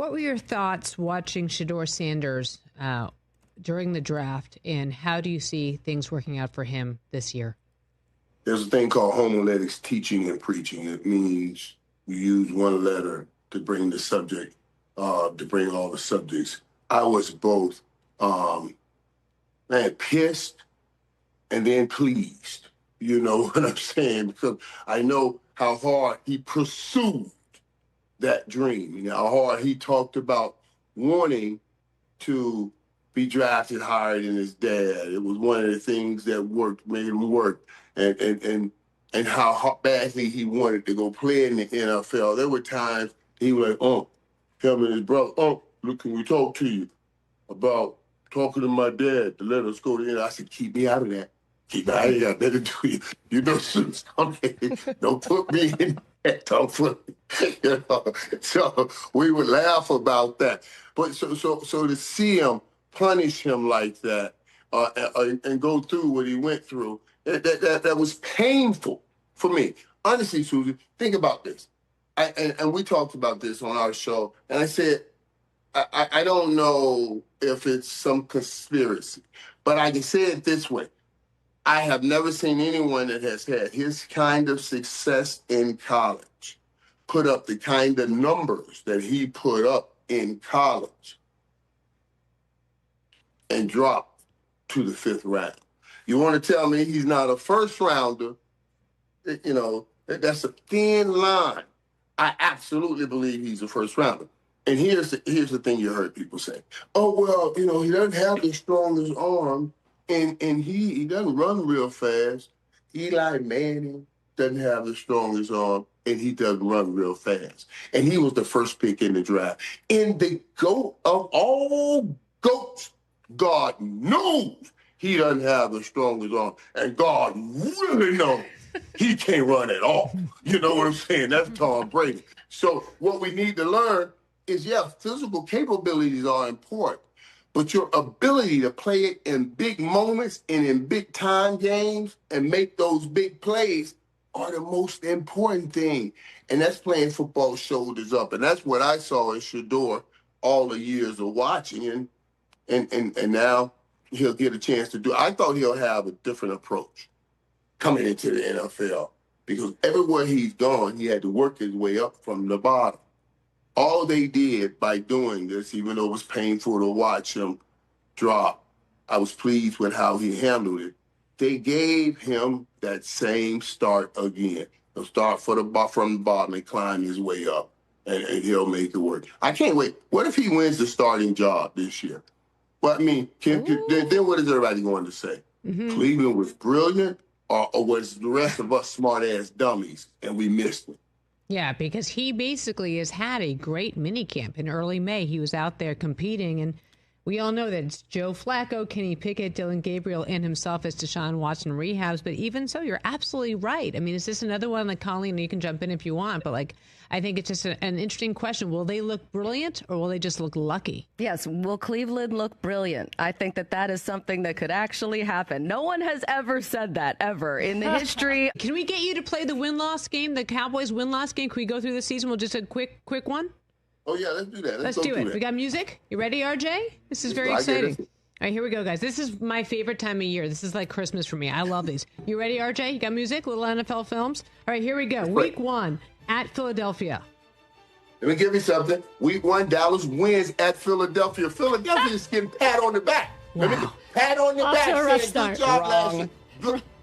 What were your thoughts watching Shedeur Sanders during the draft, and how do you see things working out for him this year? There's a thing called homiletics, teaching and preaching. It means you use one letter to bring the subject, to bring all the subjects. I was both, pissed and then pleased. You know what I'm saying? Because I know how hard he pursued that dream. You know, how hard he talked about wanting to be drafted higher than his dad. It was one of the things that made him work. And how badly he wanted to go play in the NFL. There were times he was like, him and his brother, look, can we talk to you about talking to my dad to let us go to the I said, keep me out of that. Keep me out of that. Better do you. You know, something. Don't put me in that. Don't put me. You know? So we would laugh about that. But so to see him punish him like that and go through what he went through, that was painful for me. Honestly, Susan, think about this. And we talked about this on our show, and I said, I don't know if it's some conspiracy, but I can say it this way. I have never seen anyone that has had his kind of success in college put up the kind of numbers that he put up in college and drop to the 5th round. You want to tell me he's not a first rounder? You know, that's a thin line. I absolutely believe he's a first rounder. And here's the thing you heard people say. Oh, well, you know, he doesn't have the strongest arm, and he doesn't run real fast. Eli Manning doesn't have the strongest arm, and he doesn't run real fast. And he was the first pick in the draft. And the GOAT of all GOATs, God knows he doesn't have the strongest arm. And God really knows he can't run at all. You know what I'm saying? That's Tom Brady. So what we need to learn is, physical capabilities are important, but your ability to play it in big moments and in big time games and make those big plays are the most important thing. And that's playing football shoulders up. And that's what I saw in Shedeur all the years of watching. And now he'll get a chance to do. I thought he'll have a different approach coming into the NFL, because everywhere he's gone, he had to work his way up from the bottom. All they did by doing this, even though it was painful to watch him drop, I was pleased with how he handled it. They gave him that same start again. He'll start from the bottom and climb his way up, and he'll make it work. I can't wait. What if he wins the starting job this year? Well, I mean, then what is everybody going to say? Mm-hmm. Cleveland was brilliant, or was the rest of us smart-ass dummies, and we missed it? Yeah, because he basically has had a great minicamp. In early May, he was out there competing, and we all know that it's Joe Flacco, Kenny Pickett, Dylan Gabriel, and himself as Deshaun Watson rehabs. But even so, you're absolutely right. I mean, is this another one, like Colleen, you can jump in if you want, but I think it's just an interesting question. Will they look brilliant, or will they just look lucky? Yes, will Cleveland look brilliant? I think that is something that could actually happen. No one has ever said that, ever, in the history. Can we get you to play the win-loss game, the Cowboys win-loss game? Can we go through the season? We'll just a quick one? Oh, yeah, let's do that. Let's do it. We got music? You ready, RJ? This is very exciting. All right, here we go, guys. This is my favorite time of year. This is like Christmas for me. I love these. You ready, RJ? You got music? Little NFL films? All right, here we go. Week 1 at Philadelphia. Let me give you something. Week 1, Dallas wins at Philadelphia. Philadelphia is getting pat on the back. Wow. Let me pat on the back. Saying, good job last year.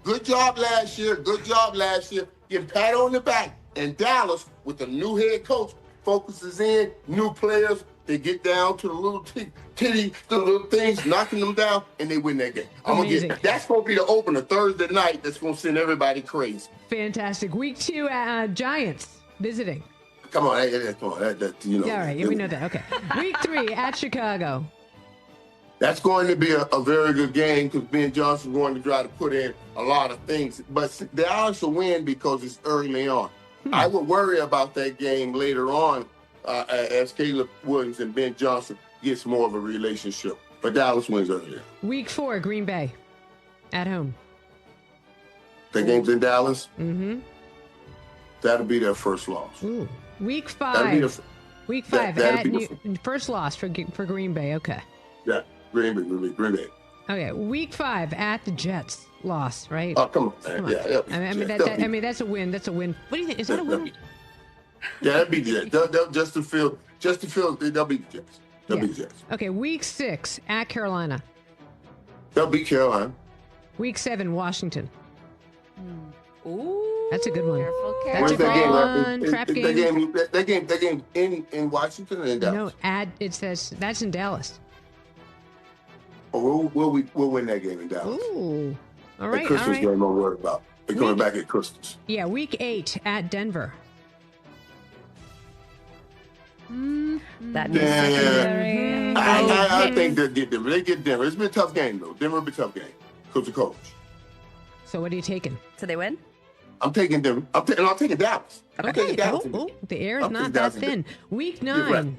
Good job last year. Good job last year. Getting pat on the back. And Dallas, with a new head coach, focuses in, new players. They get down to the little the little things, knocking them down, and they win that game. That's going to be the opener Thursday night. That's going to send everybody crazy. Fantastic. Week 2, Giants visiting. Come on, come on. You know. Yeah, all right. We know that. Okay. Week 3 at Chicago. That's going to be a very good game, because Ben Johnson's going to try to put in a lot of things. But Dallas will win because it's early on. I would worry about that game later on as Caleb Williams and Ben Johnson gets more of a relationship. But Dallas wins earlier. Week 4, Green Bay at home. The game's in Dallas? Mm-hmm. That'll be their first loss. Ooh. Week 5. Week 5 that'd at first loss for Green Bay. Okay. Yeah, Green Bay. Okay, Week 5 at the Jets. Loss, right? Oh, come on, man. Yeah. I mean, that's a win. That's a win. What do you think? Is that a win? Yeah, that'd be the Jets. Just to feel, they'll beat the Jets. They'll beat the Jets. Okay, Week 6 at Carolina. They'll beat Carolina. Week 7, Washington. Ooh, that's a good one. That's a great one. Trap game. That game in Washington or in Dallas? No, it says that's in Dallas. Oh, we'll win that game in Dallas. Ooh, all right. The Christmas game, I'm worried about. They're coming back at Christmas. Yeah, Week 8 at Denver. That secondary. I think they'll get Denver. They get Denver. It's been a tough game, though. Denver will be a tough game. Coach to coach. So what are you taking? So they win? I'm taking Denver. I'm taking Dallas. Okay. I'm taking Dallas. The air is not that thin. Week 9,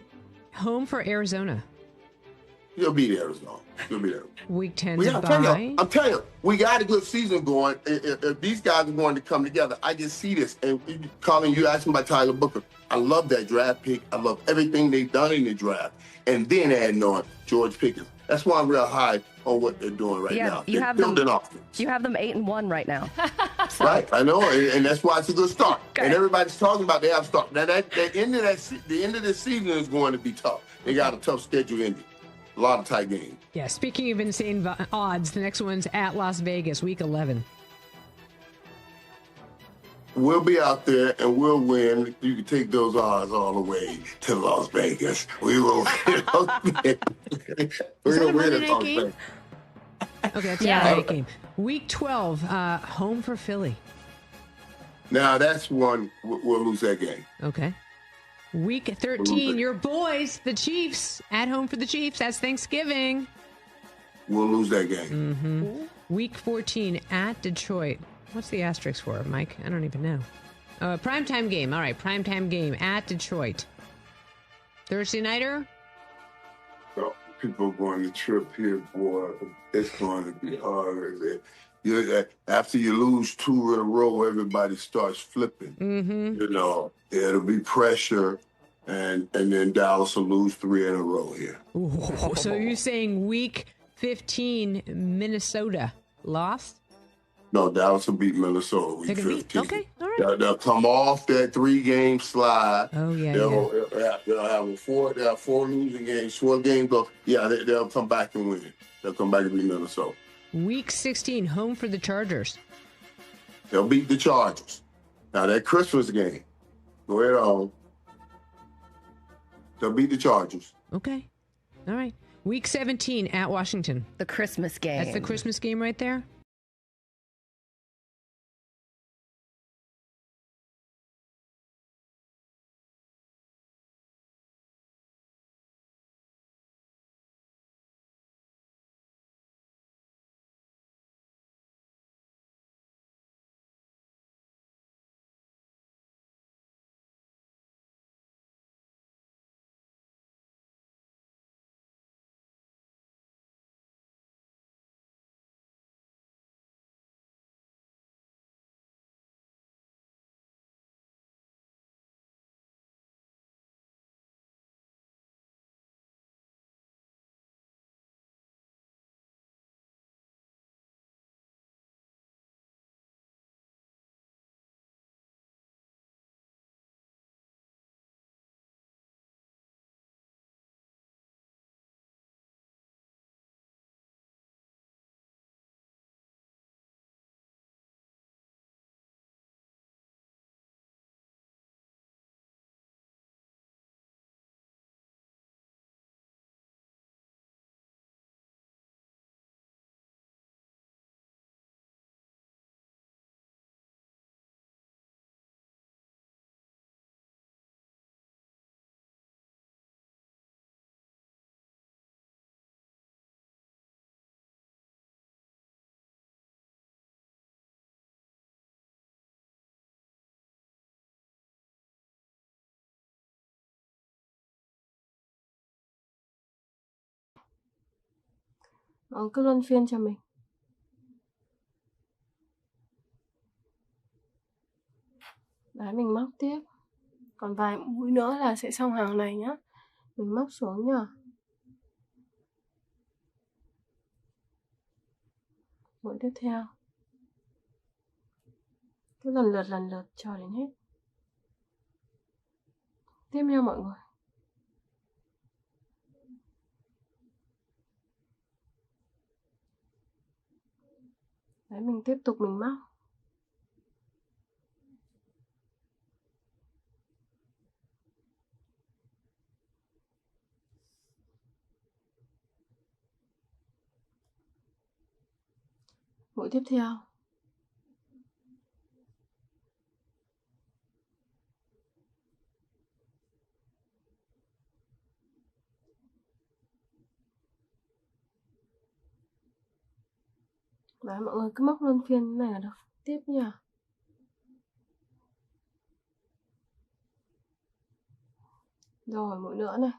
home for Arizona. You'll beat Arizona. You'll beat Arizona. Week 10 I'm telling you, we got a good season going. If these guys are going to come together, I just see this. And Colin, you asked me about Tyler Booker. I love that draft pick. I love everything they've done in the draft. And then adding on George Pickens. That's why I'm real high on what they're doing right now. You have them 8-1 right now. So. Right, I know, and that's why it's a good start. Okay. And everybody's talking about they have start. Now the end of this season is going to be tough. They got a tough schedule ending. A lot of tight games. Yeah, speaking of insane odds, the next one's at Las Vegas, Week 11. We'll be out there and we'll win. You can take those odds all the way to Las Vegas. We will win. Okay, that's a Monday game. Week 12, home for Philly. Now that's one we'll lose that game. Okay. Week 13, your boys, the Chiefs, at home for the Chiefs. That's Thanksgiving. We'll lose that game. Mm-hmm. Week 14, at Detroit. What's the asterisk for, Mike? I don't even know. Primetime game. All right, primetime game at Detroit. Thursday nighter? So, people are going to trip here, boy. It's going to be hard. After you lose 2 in a row, everybody starts flipping. Mm-hmm. You know, it'll be pressure, and then Dallas will lose 3 in a row here. Ooh, so you're saying Week 15, Minnesota lost? No, Dallas will beat Minnesota week 15. Okay, all right. They'll come off that 3-game slide. Oh, yeah, They'll have 4 losing games, 4 games. They'll come back and win. They'll come back and beat Minnesota. Week 16, home for the Chargers. They'll beat the Chargers. Now, that Christmas game, go ahead on. They'll beat the Chargers. Okay. All right. Week 17, at Washington. The Christmas game. That's the Christmas game right there? Cứ luân phiên cho mình. Đấy, mình móc tiếp. Còn vài mũi nữa là sẽ xong hàng này nhá. Mình móc xuống nhá. Mũi tiếp theo. Cứ lần lượt cho đến hết. Tiếp nha mọi người. Đấy, mình tiếp tục mình móc. Mũi tiếp theo. Đấy, mọi người cứ móc luân phiên này là được. Tiếp nha. Rồi, mũi nữa này.